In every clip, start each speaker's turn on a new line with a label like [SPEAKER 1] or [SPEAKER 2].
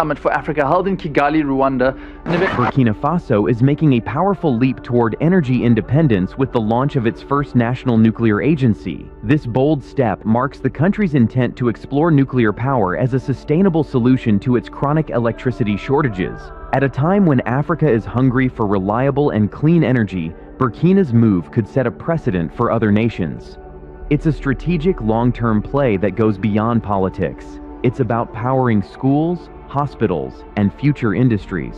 [SPEAKER 1] Summit for Africa held in Kigali, Rwanda.
[SPEAKER 2] Burkina Faso is making a powerful leap toward energy independence with the launch of its first national nuclear agency. This bold step marks the country's intent to explore nuclear power as a sustainable solution to its chronic electricity shortages. At a time when Africa is hungry for reliable and clean energy, Burkina's move could set a precedent for other nations. It's a strategic long-term play that goes beyond politics. It's about powering schools, hospitals, and future industries.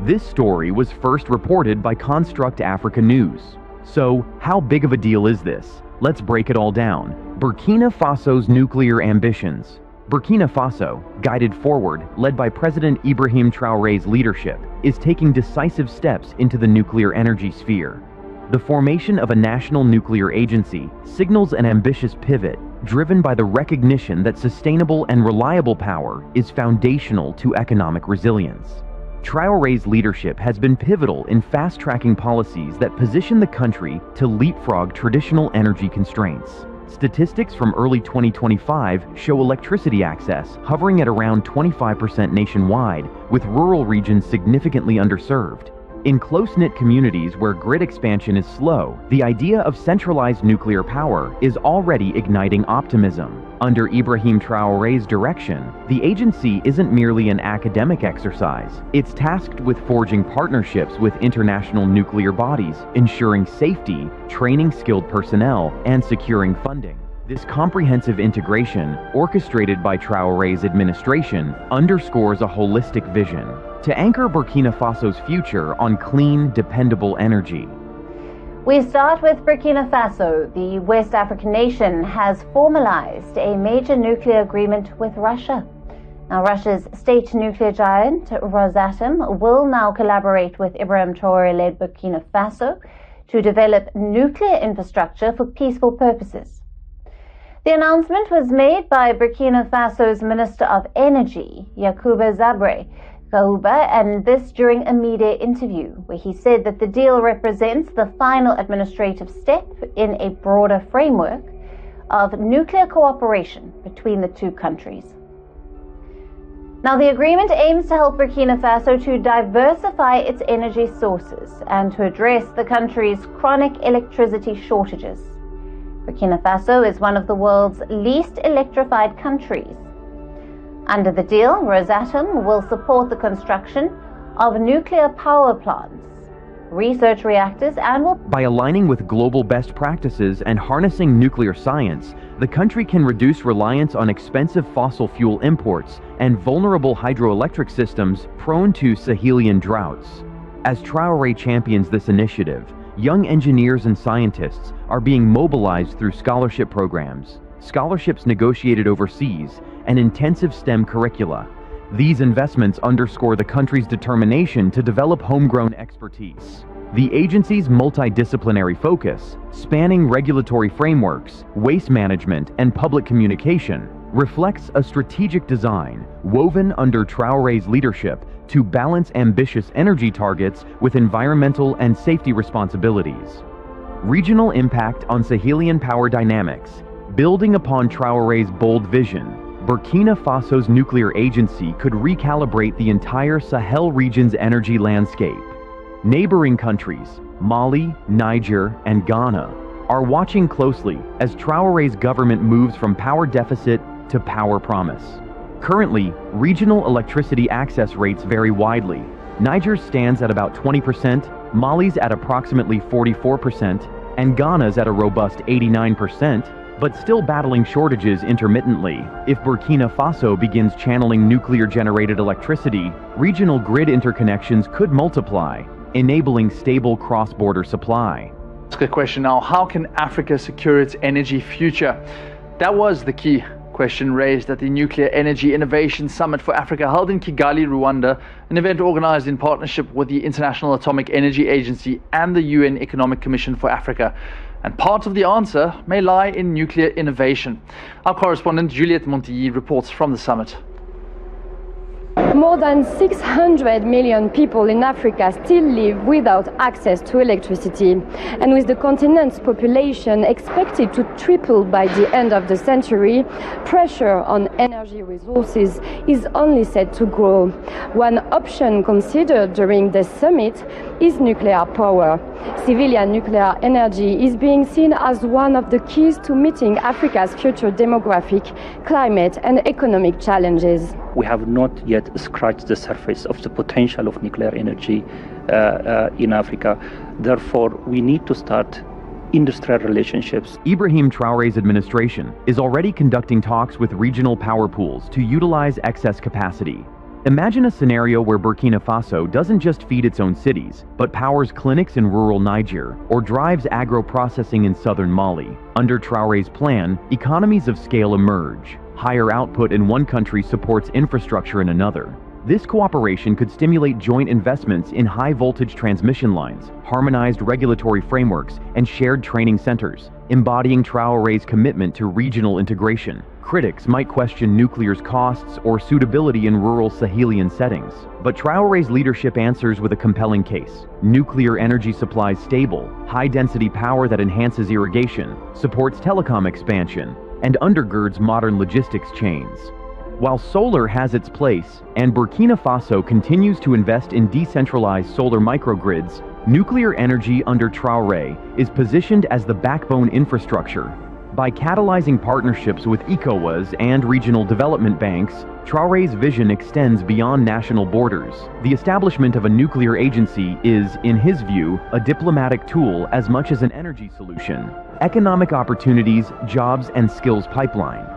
[SPEAKER 2] This story was first reported by Construct Africa News. So, how big of a deal is this? Let's break it all down. Burkina Faso's nuclear ambitions. Burkina Faso, guided forward, led by President Ibrahim Traoré's leadership, is taking decisive steps into the nuclear energy sphere. The formation of a national nuclear agency signals an ambitious pivot, driven by the recognition that sustainable and reliable power is foundational to economic resilience. Traoré's leadership has been pivotal in fast-tracking policies that position the country to leapfrog traditional energy constraints. Statistics from early 2025 show electricity access hovering at around 25% nationwide, with rural regions significantly underserved. In close-knit communities where grid expansion is slow, the idea of centralized nuclear power is already igniting optimism. Under Ibrahim Traoré's direction, the agency isn't merely an academic exercise. It's tasked with forging partnerships with international nuclear bodies, ensuring safety, training skilled personnel, and securing funding. This comprehensive integration, orchestrated by Traoré's administration, underscores a holistic vision to anchor Burkina Faso's future on clean, dependable energy.
[SPEAKER 3] We start with Burkina Faso. The West African nation has formalized a major nuclear agreement with Russia. Now, Russia's state nuclear giant, Rosatom, will now collaborate with Ibrahim Traoré-led Burkina Faso to develop nuclear infrastructure for peaceful purposes. The announcement was made by Burkina Faso's Minister of Energy, Yakuba Zabre Kaouba, and this during a media interview where he said that the deal represents the final administrative step in a broader framework of nuclear cooperation between the two countries. Now, the agreement aims to help Burkina Faso to diversify its energy sources and to address the country's chronic electricity shortages. Burkina Faso is one of the world's least electrified countries. Under the deal, Rosatom will support the construction of nuclear power plants, research reactors, and will...
[SPEAKER 2] By aligning with global best practices and harnessing nuclear science, the country can reduce reliance on expensive fossil fuel imports and vulnerable hydroelectric systems prone to Sahelian droughts. As Traoré champions this initiative, young engineers and scientists are being mobilized through scholarship programs, scholarships negotiated overseas, and intensive STEM curricula. These investments underscore the country's determination to develop homegrown expertise. The agency's multidisciplinary focus, spanning regulatory frameworks, waste management, and public communication, reflects a strategic design woven under Traoré's leadership to balance ambitious energy targets with environmental and safety responsibilities. Regional impact on Sahelian power dynamics. Building upon Traoré's bold vision, Burkina Faso's nuclear agency could recalibrate the entire Sahel region's energy landscape. Neighboring countries, Mali, Niger, and Ghana, are watching closely as Traoré's government moves from power deficit to power promise. Currently, regional electricity access rates vary widely. Niger's stands at about 20%, Mali's at approximately 44%, and Ghana's at a robust 89%, but still battling shortages intermittently. If Burkina Faso begins channeling nuclear-generated electricity, regional grid interconnections could multiply, enabling stable cross-border supply.
[SPEAKER 1] Ask a question now: how can Africa secure its energy future? That was the key question raised at the Nuclear Energy Innovation Summit for Africa held in Kigali, Rwanda, an event organized in partnership with the International Atomic Energy Agency and the UN Economic Commission for Africa. And part of the answer may lie in nuclear innovation. Our correspondent Juliette Montilly reports from the summit.
[SPEAKER 4] More than 600 million people in Africa still live without access to electricity. And with the continent's population expected to triple by the end of the century, pressure on energy resources is only set to grow. One option considered during the summit is nuclear power. Civilian nuclear energy is being seen as one of the keys to meeting Africa's future demographic, climate and economic challenges.
[SPEAKER 5] We have not yet scratched the surface of the potential of nuclear energy in Africa. Therefore, we need to start industrial relationships.
[SPEAKER 2] Ibrahim Traoré's administration is already conducting talks with regional power pools to utilize excess capacity. Imagine a scenario where Burkina Faso doesn't just feed its own cities, but powers clinics in rural Niger or drives agro-processing in southern Mali. Under Traoré's plan, economies of scale emerge. Higher output in one country supports infrastructure in another. This cooperation could stimulate joint investments in high-voltage transmission lines, harmonized regulatory frameworks, and shared training centers, embodying Traoré's commitment to regional integration. Critics might question nuclear's costs or suitability in rural Sahelian settings, but Traoré's leadership answers with a compelling case. Nuclear energy supplies stable, high-density power that enhances irrigation, supports telecom expansion, and undergirds modern logistics chains. While solar has its place, and Burkina Faso continues to invest in decentralized solar microgrids, nuclear energy under Traoré is positioned as the backbone infrastructure. By catalyzing partnerships with ECOWAS and regional development banks, Traoré's vision extends beyond national borders. The establishment of a nuclear agency is, in his view, a diplomatic tool as much as an energy solution. Economic opportunities, jobs, and skills pipeline.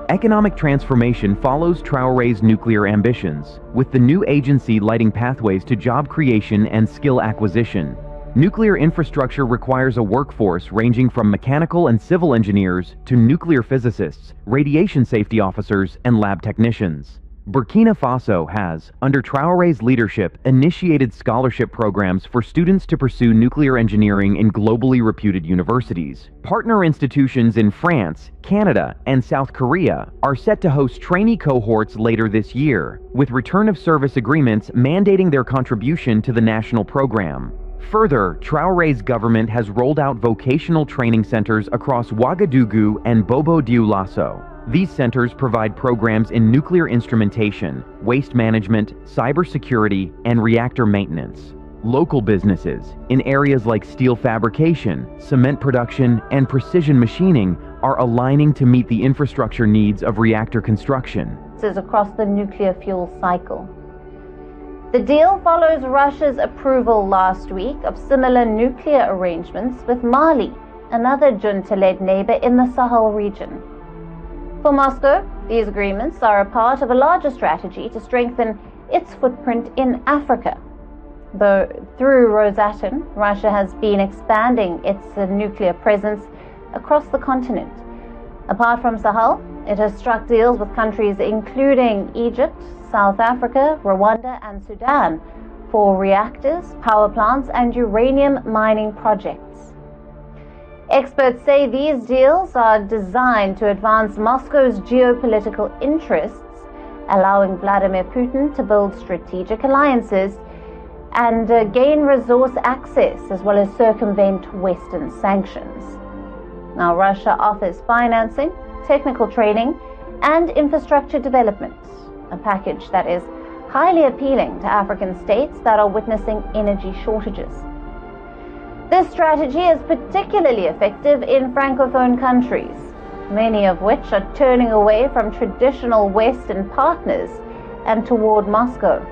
[SPEAKER 2] Economic transformation follows Traoré's nuclear ambitions, with the new agency lighting pathways to job creation and skill acquisition. Nuclear infrastructure requires a workforce ranging from mechanical and civil engineers to nuclear physicists, radiation safety officers, and lab technicians. Burkina Faso has, under Traoré's leadership, initiated scholarship programs for students to pursue nuclear engineering in globally reputed universities. Partner institutions in France, Canada, and South Korea are set to host trainee cohorts later this year, with return of service agreements mandating their contribution to the national program. Further, Traoré's government has rolled out vocational training centers across Ouagadougou and Bobo-Dioulasso. These centers provide programs in nuclear instrumentation, waste management, cybersecurity, and reactor maintenance. Local businesses in areas like steel fabrication, cement production, and precision machining are aligning to meet the infrastructure needs of reactor construction.
[SPEAKER 3] This is across the nuclear fuel cycle. The deal follows Russia's approval last week of similar nuclear arrangements with Mali, another junta-led neighbor in the Sahel region. For Moscow, these agreements are a part of a larger strategy to strengthen its footprint in Africa. Though through Rosatom, Russia has been expanding its nuclear presence across the continent. Apart from Sahel, it has struck deals with countries including Egypt, South Africa, Rwanda, and Sudan for reactors, power plants, and uranium mining projects. Experts say these deals are designed to advance Moscow's geopolitical interests, allowing Vladimir Putin to build strategic alliances and gain resource access, as well as circumvent Western sanctions. Now, Russia offers financing, technical training, and infrastructure development, a package that is highly appealing to African states that are witnessing energy shortages. This strategy is particularly effective in Francophone countries, many of which are turning away from traditional Western partners and toward Moscow.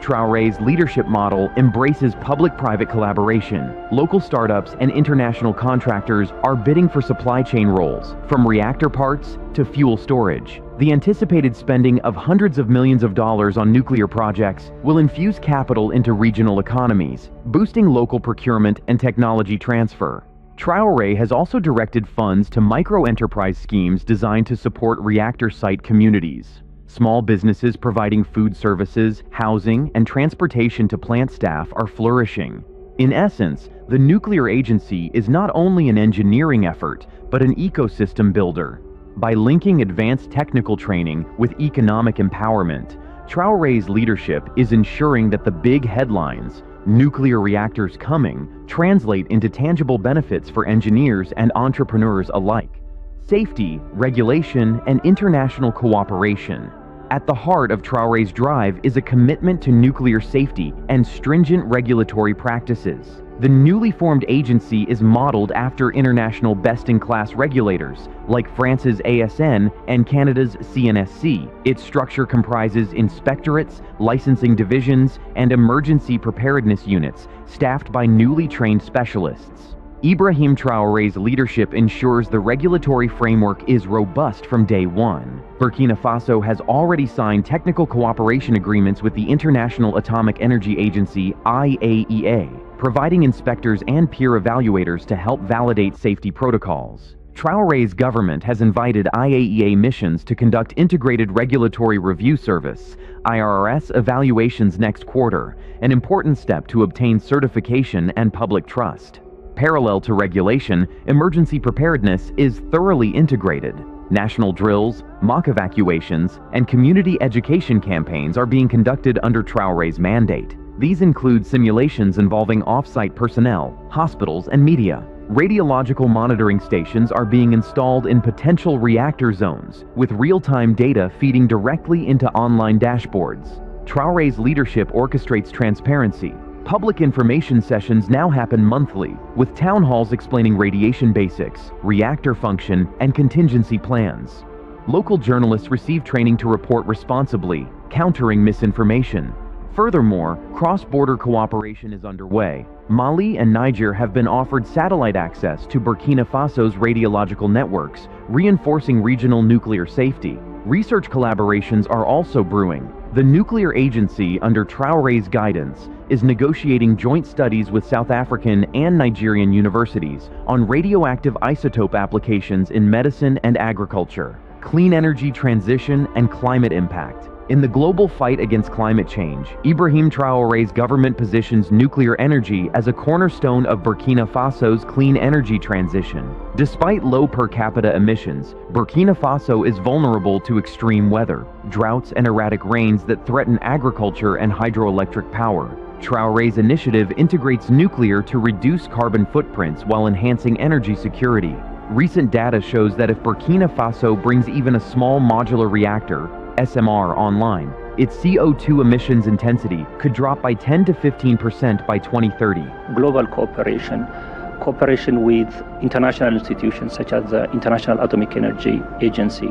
[SPEAKER 2] Traoré's leadership model embraces public-private collaboration. Local startups and international contractors are bidding for supply chain roles, from reactor parts to fuel storage. The anticipated spending of hundreds of millions of dollars on nuclear projects will infuse capital into regional economies, boosting local procurement and technology transfer. Traoré has also directed funds to micro-enterprise schemes designed to support reactor site communities. Small businesses providing food services, housing, and transportation to plant staff are flourishing. In essence, the nuclear agency is not only an engineering effort, but an ecosystem builder. By linking advanced technical training with economic empowerment, Traoré's leadership is ensuring that the big headlines, "nuclear reactors coming," translate into tangible benefits for engineers and entrepreneurs alike. Safety, regulation, and international cooperation. At the heart of Traoré's drive is a commitment to nuclear safety and stringent regulatory practices. The newly formed agency is modeled after international best-in-class regulators, like France's ASN and Canada's CNSC. Its structure comprises inspectorates, licensing divisions, and emergency preparedness units, staffed by newly trained specialists. Ibrahim Traoré's leadership ensures the regulatory framework is robust from day one. Burkina Faso has already signed technical cooperation agreements with the International Atomic Energy Agency, IAEA, providing inspectors and peer evaluators to help validate safety protocols. Traoré's government has invited IAEA missions to conduct Integrated Regulatory Review Service, IRRS, evaluations next quarter, an important step to obtain certification and public trust. Parallel to regulation, emergency preparedness is thoroughly integrated. National drills, mock evacuations, and community education campaigns are being conducted under Traoré's mandate. These include simulations involving off-site personnel, hospitals, and media. Radiological monitoring stations are being installed in potential reactor zones, with real-time data feeding directly into online dashboards. Traoré's leadership orchestrates transparency. Public information sessions now happen monthly, with town halls explaining radiation basics, reactor function, and contingency plans. Local journalists receive training to report responsibly, countering misinformation. Furthermore, cross-border cooperation is underway. Mali and Niger have been offered satellite access to Burkina Faso's radiological networks, reinforcing regional nuclear safety. Research collaborations are also brewing. The nuclear agency, under Traoré's guidance, is negotiating joint studies with South African and Nigerian universities on radioactive isotope applications in medicine and agriculture, clean energy transition, and climate impact. In the global fight against climate change, Ibrahim Traoré's government positions nuclear energy as a cornerstone of Burkina Faso's clean energy transition. Despite low per capita emissions, Burkina Faso is vulnerable to extreme weather, droughts, and erratic rains that threaten agriculture and hydroelectric power. Traoré's initiative integrates nuclear to reduce carbon footprints while enhancing energy security. Recent data shows that if Burkina Faso brings even a small modular reactor, SMR, online, its CO2 emissions intensity could drop by 10 to 15% by 2030.
[SPEAKER 5] Global cooperation with international institutions such as the International Atomic Energy Agency.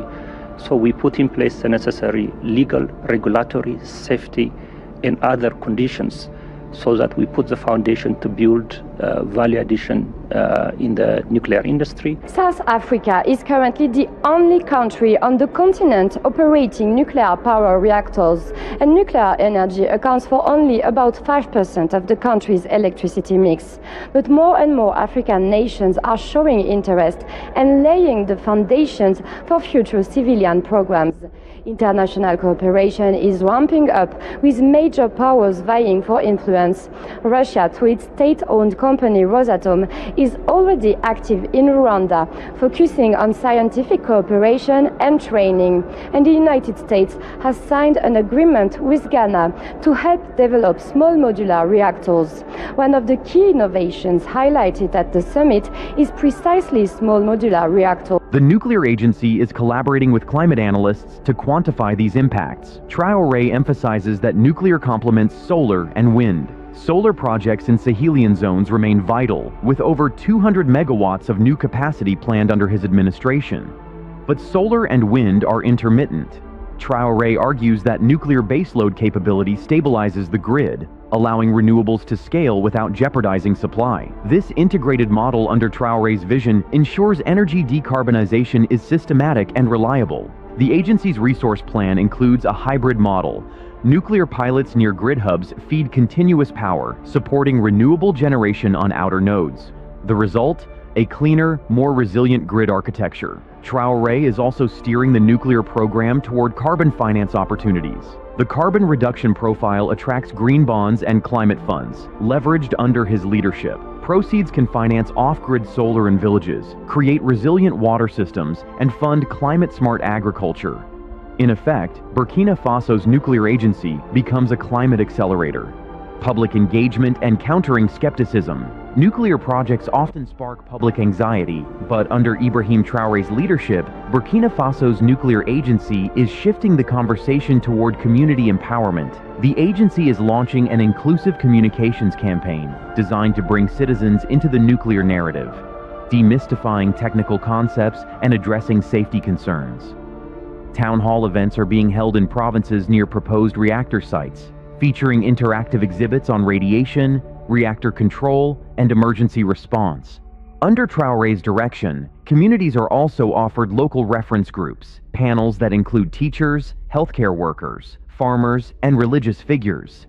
[SPEAKER 5] So we put in place the necessary legal, regulatory, safety, and other conditions so that we put the foundation to build value addition in the nuclear industry.
[SPEAKER 4] South Africa is currently the only country on the continent operating nuclear power reactors, and nuclear energy accounts for only about 5% of the country's electricity mix. But more and more African nations are showing interest and laying the foundations for future civilian programs. International cooperation is ramping up, with major powers vying for influence. Russia, through its state-owned company Rosatom, is already active in Rwanda, focusing on scientific cooperation and training. And the United States has signed an agreement with Ghana to help develop small modular reactors. One of the key innovations highlighted at the summit is precisely small modular reactors.
[SPEAKER 2] The nuclear agency is collaborating with climate analysts to quantify these impacts. Traoré emphasizes that nuclear complements solar and wind. Solar projects in Sahelian zones remain vital, with over 200 megawatts of new capacity planned under his administration. But solar and wind are intermittent. Traoré argues that nuclear baseload capability stabilizes the grid, allowing renewables to scale without jeopardizing supply. This integrated model under Traoré's vision ensures energy decarbonization is systematic and reliable. The agency's resource plan includes a hybrid model. Nuclear pilots near grid hubs feed continuous power, supporting renewable generation on outer nodes. The result? A cleaner, more resilient grid architecture. Traoré is also steering the nuclear program toward carbon finance opportunities. The carbon reduction profile attracts green bonds and climate funds, leveraged under his leadership. Proceeds can finance off-grid solar in villages, create resilient water systems, and fund climate-smart agriculture. In effect, Burkina Faso's nuclear agency becomes a climate accelerator. Public engagement and countering skepticism. Nuclear projects often spark public anxiety, but under Ibrahim Traoré's leadership, Burkina Faso's nuclear agency is shifting the conversation toward community empowerment. The agency is launching an inclusive communications campaign designed to bring citizens into the nuclear narrative, demystifying technical concepts and addressing safety concerns. Town hall events are being held in provinces near proposed reactor sites, featuring interactive exhibits on radiation, reactor control, and emergency response. Under Traoré's direction, communities are also offered local reference groups, panels that include teachers, healthcare workers, farmers, and religious figures.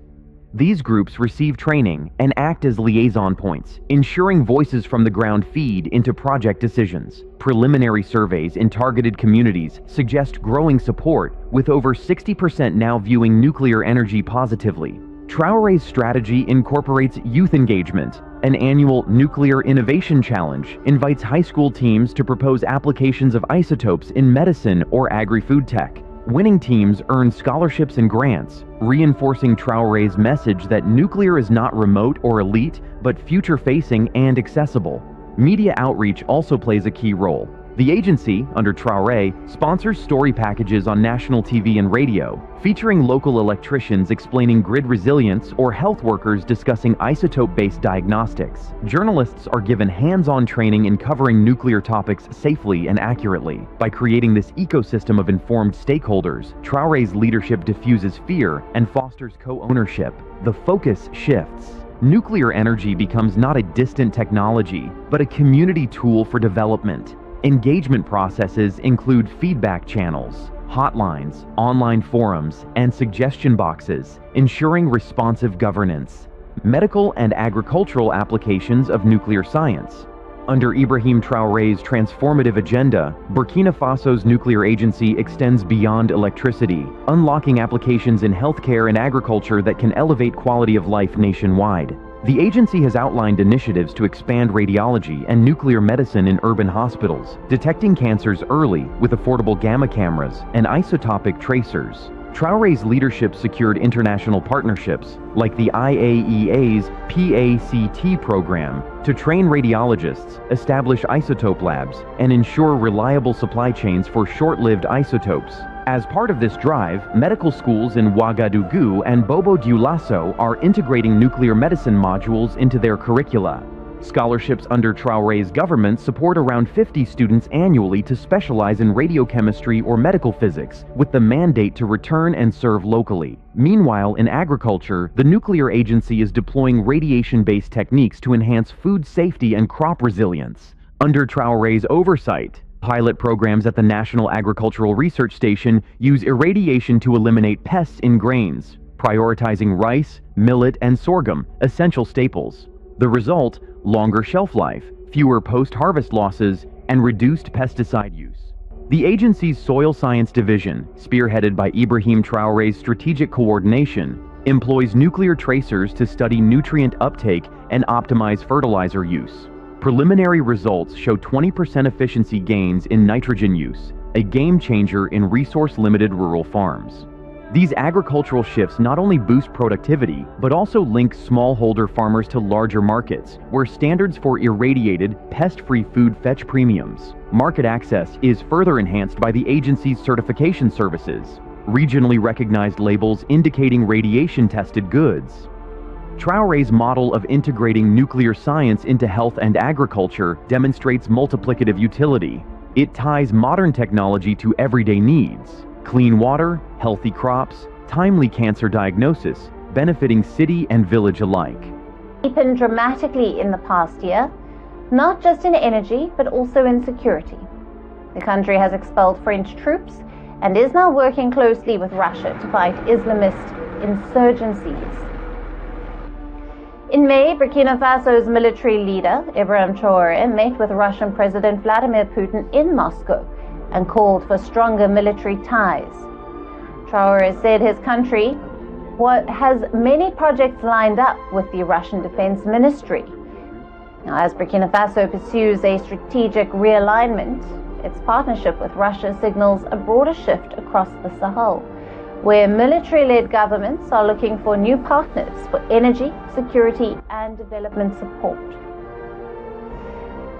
[SPEAKER 2] These groups receive training and act as liaison points, ensuring voices from the ground feed into project decisions. Preliminary surveys in targeted communities suggest growing support, with over 60% now viewing nuclear energy positively. Traoré's strategy incorporates youth engagement. An annual Nuclear Innovation Challenge invites high school teams to propose applications of isotopes in medicine or agri-food tech. Winning teams earn scholarships and grants, reinforcing Traoré's message that nuclear is not remote or elite, but future-facing and accessible. Media outreach also plays a key role. The agency, under Traoré, sponsors story packages on national TV and radio, featuring local electricians explaining grid resilience or health workers discussing isotope-based diagnostics. Journalists are given hands-on training in covering nuclear topics safely and accurately. By creating this ecosystem of informed stakeholders, Traoré's leadership diffuses fear and fosters co-ownership. The focus shifts. Nuclear energy becomes not a distant technology, but a community tool for development. Engagement processes include feedback channels, hotlines, online forums, and suggestion boxes, ensuring responsive governance. Medical and agricultural applications of nuclear science. Under Ibrahim Traoré's transformative agenda, Burkina Faso's nuclear agency extends beyond electricity, unlocking applications in healthcare and agriculture that can elevate quality of life nationwide. The agency has outlined initiatives to expand radiology and nuclear medicine in urban hospitals, detecting cancers early with affordable gamma cameras and isotopic tracers. Traoré's leadership secured international partnerships, like the IAEA's PACT program, to train radiologists, establish isotope labs, and ensure reliable supply chains for short-lived isotopes. As part of this drive, medical schools in Ouagadougou and Bobo-Dioulasso are integrating nuclear medicine modules into their curricula. Scholarships under Traoré's government support around 50 students annually to specialize in radiochemistry or medical physics, with the mandate to return and serve locally. Meanwhile, in agriculture, the nuclear agency is deploying radiation-based techniques to enhance food safety and crop resilience. Under Traoré's oversight, pilot programs at the National Agricultural Research Station use irradiation to eliminate pests in grains, prioritizing rice, millet, and sorghum, essential staples. The result, longer shelf life, fewer post-harvest losses, and reduced pesticide use. The agency's Soil Science Division, spearheaded by Ibrahim Traoré's strategic coordination, employs nuclear tracers to study nutrient uptake and optimize fertilizer use. Preliminary results show 20% efficiency gains in nitrogen use, a game changer in resource-limited rural farms. These agricultural shifts not only boost productivity, but also link smallholder farmers to larger markets, where standards for irradiated, pest-free food fetch premiums. Market access is further enhanced by the agency's certification services, regionally recognized labels indicating radiation-tested goods. Traoré's model of integrating nuclear science into health and agriculture demonstrates multiplicative utility. It ties modern technology to everyday needs: clean water, healthy crops, timely cancer diagnosis, benefiting city and village alike.
[SPEAKER 3] Deepened dramatically in the past year, not just in energy, but also in security. The country has expelled French troops and is now working closely with Russia to fight Islamist insurgencies. In May, Burkina Faso's military leader, Ibrahim Traoré, met with Russian President Vladimir Putin in Moscow and called for stronger military ties. Traoré said his country has many projects lined up with the Russian Defense Ministry. Now, as Burkina Faso pursues a strategic realignment, its partnership with Russia signals a broader shift across the Sahel, where military-led governments are looking for new partners for energy, security, and development support.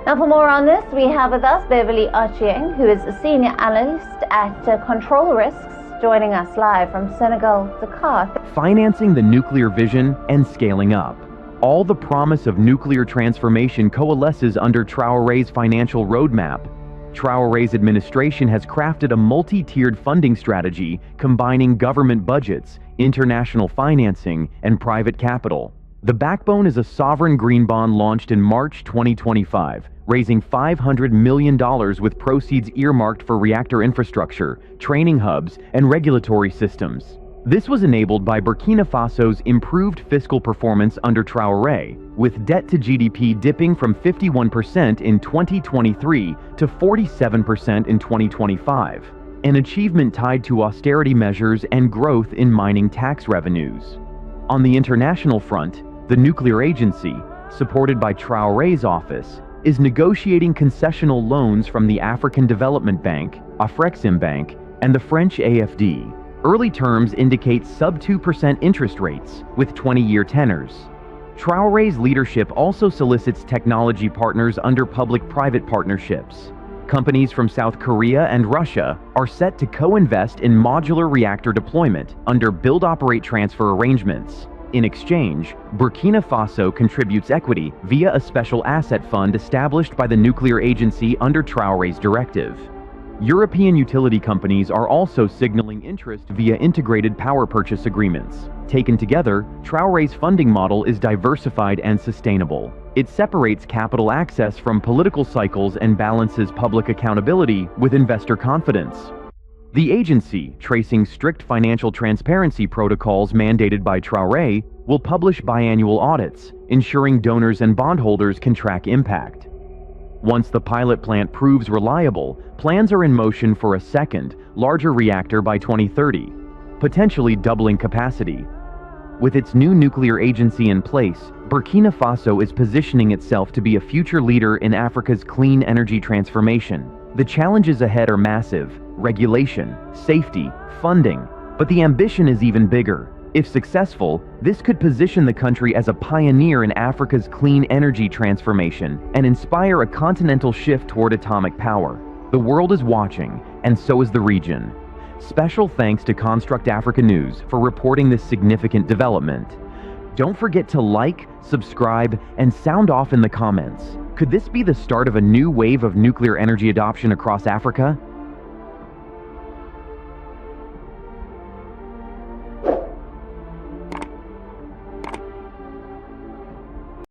[SPEAKER 3] Now, for more on this, we have with us Beverly Ochieng, who is a senior analyst at Control Risks, joining us live from Senegal, Dakar.
[SPEAKER 2] Financing the nuclear vision and scaling up. All the promise of nuclear transformation coalesces under Traoré's financial roadmap. Traoré's administration has crafted a multi-tiered funding strategy combining government budgets, international financing, and private capital. The backbone is a sovereign green bond launched in March 2025, raising $500 million with proceeds earmarked for reactor infrastructure, training hubs, and regulatory systems. This was enabled by Burkina Faso's improved fiscal performance under Traoré, with debt to GDP dipping from 51% in 2023 to 47% in 2025, an achievement tied to austerity measures and growth in mining tax revenues. On the international front, the nuclear agency, supported by Traoré's office, is negotiating concessional loans from the African Development Bank, Afrexim Bank, and the French AFD. Early terms indicate sub-2% interest rates, with 20-year tenors. Traoré's leadership also solicits technology partners under public-private partnerships. Companies from South Korea and Russia are set to co-invest in modular reactor deployment under build-operate-transfer arrangements. In exchange, Burkina Faso contributes equity via a special asset fund established by the nuclear agency under Traoré's directive. European utility companies are also signaling interest via integrated power purchase agreements. Taken together, Traoré's funding model is diversified and sustainable. It separates capital access from political cycles and balances public accountability with investor confidence. The agency, tracing strict financial transparency protocols mandated by Traoré, will publish biannual audits, ensuring donors and bondholders can track impact. Once the pilot plant proves reliable, plans are in motion for a second, larger reactor by 2030, potentially doubling capacity. With its new nuclear agency in place, Burkina Faso is positioning itself to be a future leader in Africa's clean energy transformation. The challenges ahead are massive: regulation, safety, funding, but the ambition is even bigger. If successful, this could position the country as a pioneer in Africa's clean energy transformation and inspire a continental shift toward atomic power. The world is watching, and so is the region. Special thanks to Construct Africa News for reporting this significant development. Don't forget to like, subscribe, and sound off in the comments. Could this be the start of a new wave of nuclear energy adoption across Africa?